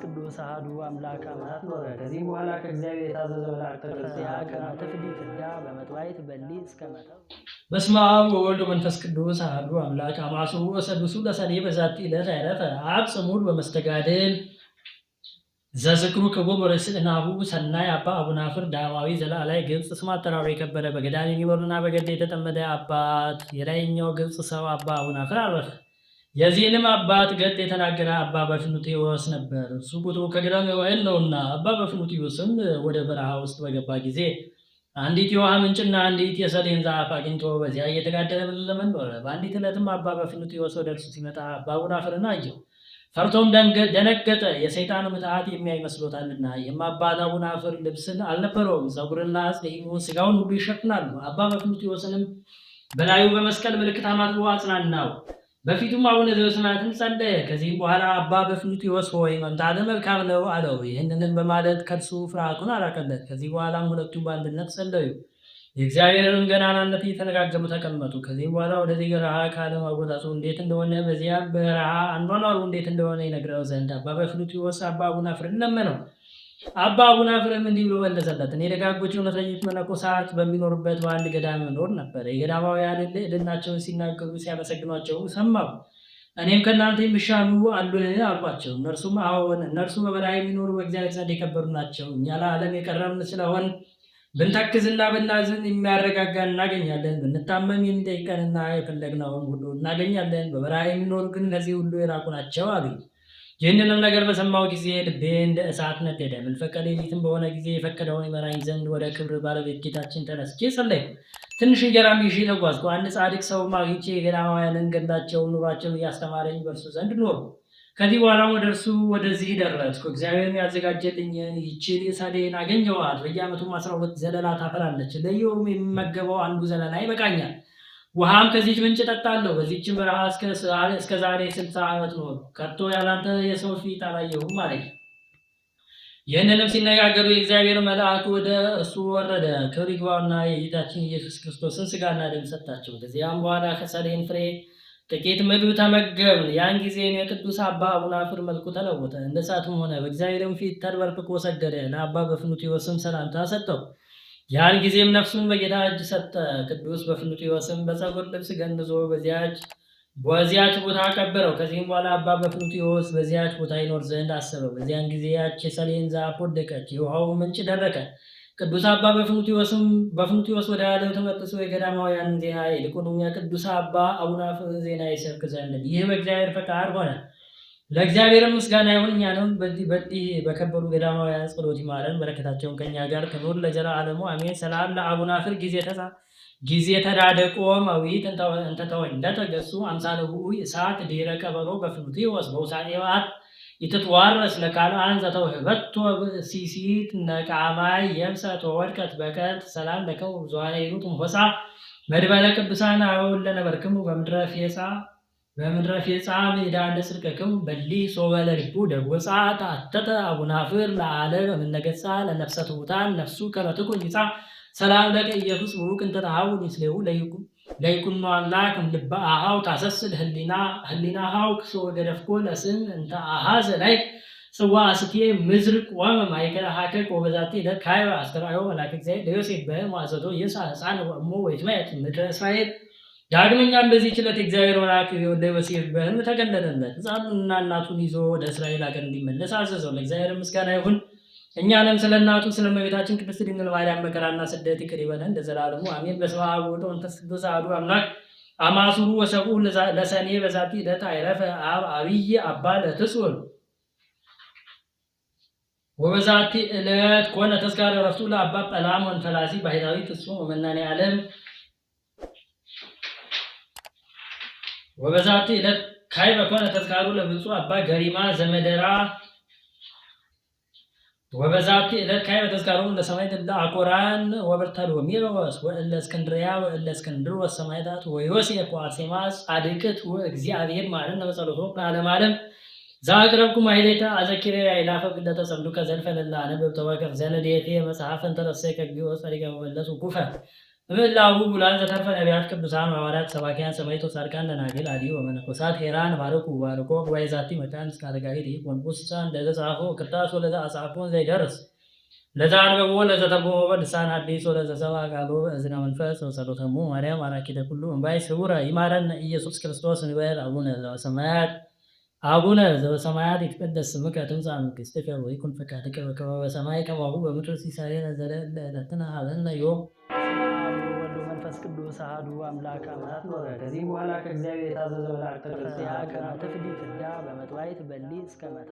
ቅዱስ አሐዱ አምላክ አማት ኖረ። ከዚህ በኋላ ከእግዚአብሔር የታዘዘ መልአክ ተቀርጽያ ከመትፍዲ ፍዳ በመጥዋዕት በሊ እስከ መተው። በስመ አብ ወወልድ ወመንፈስ ቅዱስ አሐዱ አምላክ አማስሩ ወሰዱሱ ለሰኔ በዛቲ ዕለት አይረፈ አብ ጽሙድ በመስተጋድል ዘዝክሩ ክቡር ወርስእናሁ ሰናይ አባ አቡናፍር ዳማዊ ዘላላይ ግብጽ ስም አጠራሩ የከበረ በገዳም የሚኖርና በገድል የተጠመደ አባት የላይኛው ግብጽ ሰው አባ አቡናፍር አረፈ። የዚህንም አባት ገድል የተናገረ አባ በፍኑትዮስ ነበር። እሱ ቁጥሩ ከግራም ወይን ነውና። አባ በፍኑትዮስም ወደ በረሃ ውስጥ በገባ ጊዜ አንዲት የውሃ ምንጭና አንዲት የሰሌን ዛፍ አግኝቶ በዚያ እየተጋደለ ብዙ ዘመን ኖረ። በአንዲት ዕለትም አባ በፍኑትዮስ ወደ እርሱ ሲመጣ አባ አቡናፍርን አየው። ፈርቶም ደነገጠ፣ የሰይጣን ምትሃት የሚያይ መስሎታልና። ይህም አባ አቡናፍር ልብስን አልነበረውም፣ ፀጉርና ጺሙን ስጋውን ሁሉ ይሸፍናሉ። አባ በፍኑትዮስንም በላዩ በመስቀል ምልክት አማትቦ አጽናናው። በፊቱም አቡነ ዘበሰማያትን ጸለየ። ከዚህም በኋላ አባ በፍኑትዮስ ሆይ መምጣትህ መልካም ነው አለው። ይህንንም በማለት ከእርሱ ፍርሃቱን አራቀለት። ከዚህ በኋላም ሁለቱም በአንድነት ጸለዩ፣ የእግዚአብሔርን ገናናነት እየተነጋገሩ ተቀመጡ። ከዚህም በኋላ ወደዚህ በረሃ ከዓለም አወጣጡ እንዴት እንደሆነ በዚያም በረሃ አኗኗሩ እንዴት እንደሆነ ይነግረው ዘንድ አባ በፍኑትዮስ አባ አቡናፍርን ለመነው። አባ አቡናፍርም እንዲህ ብሎ መለሰለት፣ እኔ ደጋጎች እውነተኞች መነኮሳት በሚኖሩበት በአንድ ገዳም እኖር ነበር። የገዳማውያን ልዕልናቸውን ሲናገሩ ሲያመሰግኗቸው ሰማሁ። እኔም ከእናንተ የሚሻሉ አሉን አልኳቸው። እነርሱም አዎን፣ እነርሱ በበረሃ የሚኖሩ በእግዚአብሔር ዘንድ የከበሩ ናቸው። እኛ ለዓለም የቀረብን ስለሆን ብንተክዝና ብናዝን የሚያረጋጋን እናገኛለን። ብንታመም የሚጠይቀንና የፈለግነውን ሁሉ እናገኛለን። በበረሃ የሚኖሩ ግን እነዚህ ሁሉ የራቁ ናቸው አሉኝ። ይህንንም ነገር በሰማው ጊዜ ልቤ እንደ እሳት ነደደ። መንፈቀ ሌሊትም በሆነ ጊዜ የፈቀደውን ይመራኝ ዘንድ ወደ ክብር ባለቤት ጌታችን ተነስቼ ጸለይኩ። ትንሽ እንጀራም ይዤ ተጓዝኩ። አንድ ጻድቅ ሰውም አግኝቼ የገዳማውያንን ገድላቸውን ኑሯቸውን እያስተማረኝ በእርሱ ዘንድ ኖርኩ። ከዚህ በኋላም ወደ እርሱ ወደዚህ ደረስኩ። እግዚአብሔር ያዘጋጀልኝን ይህችን ሰሌን አገኘኋት። በየዓመቱም 12 ዘለላ ታፈራለች። ለየውም የሚመገበው አንዱ ዘለላ ይበቃኛል። ውሃም ከዚች ምንጭ እጠጣለሁ። በዚችም በረሃ እስከ ዛሬ 60 ዓመት ኖርኩ። ከቶ ያላንተ የሰው ፊት አላየሁም አለኝ። ይህንንም ሲነጋገሩ የእግዚአብሔር መልአክ ወደ እሱ ወረደ። ክብር ይግባውና የጌታችን ኢየሱስ ክርስቶስን ሥጋና ደም ሰጣቸው። ከዚያም በኋላ ከሰሌን ፍሬ ጥቂት ምግብ ተመገብን። ያን ጊዜም የቅዱስ አባ አቡናፍር መልኩ ተለወጠ፣ እንደ እሳትም ሆነ። በእግዚአብሔርም ፊት ተንበርክኮ ሰገደ። ለአባ በፍኑትዮስም ሰላምታ ሰጠው። ያን ጊዜም ነፍሱን በጌታ እጅ ሰጠ። ቅዱስ በፍኑትዮስም በፀጉር ልብስ ገንዞ በዚያች ቦታ ቀበረው። ከዚህም በኋላ አባ በፍኑትዮስ በዚያች ቦታ ይኖር ዘንድ አሰበው። በዚያን ጊዜ ያች የሰሌን ዛፍ ወደቀች፣ የውሃው ምንጭ ደረቀ። ቅዱስ አባ በፍኑትዮስ ወደ ዓለም ተመልሶ የገዳማውያን ዜና ይልቁንም የቅዱስ አባ አቡናፍር ዜና ይሰብክ ዘንድ ይህ በእግዚአብሔር ፈቃድ ሆነ። ለእግዚአብሔር ምስጋና ይሁን። እኛንም በዚህ በከበሩ ገዳማውያን ጸሎት ይማረን፣ በረከታቸውን ከኛ ጋር ትኑር ለዘላለሙ አሜን። ሰላም ለአቡናፍር ጊዜ ተዳደቆ መዊት እንተተወለደ ገጹ አምሳለሁ እሳት ድኅረ ቀበሮ በፍኑትዮስ በውሳኔዋት ይትትዋረስ ለካልአን ዘተውህበቶ ሲሲት ነቃማይ የብሰ ተወድቀት በቀት ሰላም ለከው ብዙኃነ ይሉት ሆሳ መድበለ ቅዱሳን አበውን ለነበርክሙ በምድረ ፌፃ ሜዳ እንደ ጽድቅክሙ በሊ ሶበለ ልቡ ደጎፃ ተአተተ አቡናፍር ለዓለም እምነገፃ ለነፍሰ ትሑታን ነፍሱ ከመትኩን ይፃ ሰላም ለከ ኢየሱስ ቡሩክ እንተ ተሐውል ምስሌሁ ለይኩኖ አምላክ እምልበ አኀው ታሰስል ህሊናሃው ክሶ ገደፍኮ ለስም እንተ አኀዘ ላይ ጽዋ አስቴ ምዝርቅ ወመ ማእከለ ሀከክ ወበዛቲ ዕለት ካይበ አስተርአዮ መልአከ እግዚአብሔር ለዮሴፍ በሕልም ይሳ ሕፃነ ወእሞ ወይትመየጥ ምድረ እስራኤል። ዳግመኛም በዚህች ዕለት የእግዚአብሔር መልአክ ለዮሴፍ በሕልም ተገለጠለት። ሕፃኑንና እናቱን ይዞ ወደ እስራኤል አገር እንዲመለስ አዘዘው። ለእግዚአብሔር ምስጋና ይሁን። እኛንም ስለ እናቱ ስለ እመቤታችን ቅድስት ድንግል ማርያም መከራና ስደት ይቅር ይበለን ለዘላለሙ አሜን። በስመ አብ ወወልድ ወመንፈስ ቅዱስ አሐዱ አምላክ አማሱሩ ወሰብኡ ለሰኔ በዛቲ ዕለት አይረፈ አብ አብይ አባ ለትጹር ወበዛቲ ዕለት ኮነ ተዝካረ ዕረፍቱ ለአባ ጰላሞን ፈላሲ ባሕታዊ ፍጹም ወመናኔ ዓለም። ወበዛቲ ዕለት ካዕበ ኮነ ተዝካሩ ለብፁዕ አባ ገሪማ ዘመደራ። ወበዛቲ ዕለት ካዕበ ተዝካሮሙ ለሰማዕት እለ አኮራን ወበርተሎሜዎስ ወእለ እስክንድርያ ወእለ እስክንድሮስ ሰማዕታት ወዮሴፍ ወአርሴማ ጻድቅት ወእግዚአብሔር መሐረነ በጸሎቶሙ ለዓለመ ዓለም። ዘአቅረብኩ ማሕሌተ አዘኪሬ አእላፈ ብለተ ጸምዱከ ዘልፈ ለላ አነብብ ተወከፍ ዘነዴቴ መጽሐፈ እንተ ረሰይከ እግዚኦ ጸሪቀ መመለሱ ኩፈ እምላቡ ቡላን ዘተርፈ ነቢያት ቅዱሳን ሐዋርያት ሰባክያን ሰማዕታት ጻድቃን ደናግል አድኅ ወመነኮሳት ሄራን ባርኩ ባርኮ ጉባኤ ዛቲ መካን እስከ አረጋዊ ወንቁስ እንደዘ ጻፎ ቅርታስ ወለዘ አጻፎን ዘይደርስ ለዛ አንበቦ ለዘተርጎሞ በልሳን ሐዲስ ወለዘ ሰምዐ ቃሎ በእዝነ መንፈስ ወጸሎተሙ ማርያም አራኪተ ኩሉ እምባይ ስውረ ይማረነ ኢየሱስ ክርስቶስ እንበል አቡነ ዘበሰማያት ይትቀደስ ስምከ ትምጻእ መንግሥትከ ወይኩን ፈቃድከ በከመ በሰማይ ከማሁ በምድር ሲሳየነ ዘለለ ዕለትነ ሀበነ ዮም። ወወልድ ወመንፈስ ቅዱስ አሐዱ አምላክ አማት ኖረ። ከዚህ በኋላ ከእግዚአብሔር የታዘዘ መልአክ ተቀርጽያ ከመ ትፍዲ ፍዳ በመጥዋዕት በሊ እስከ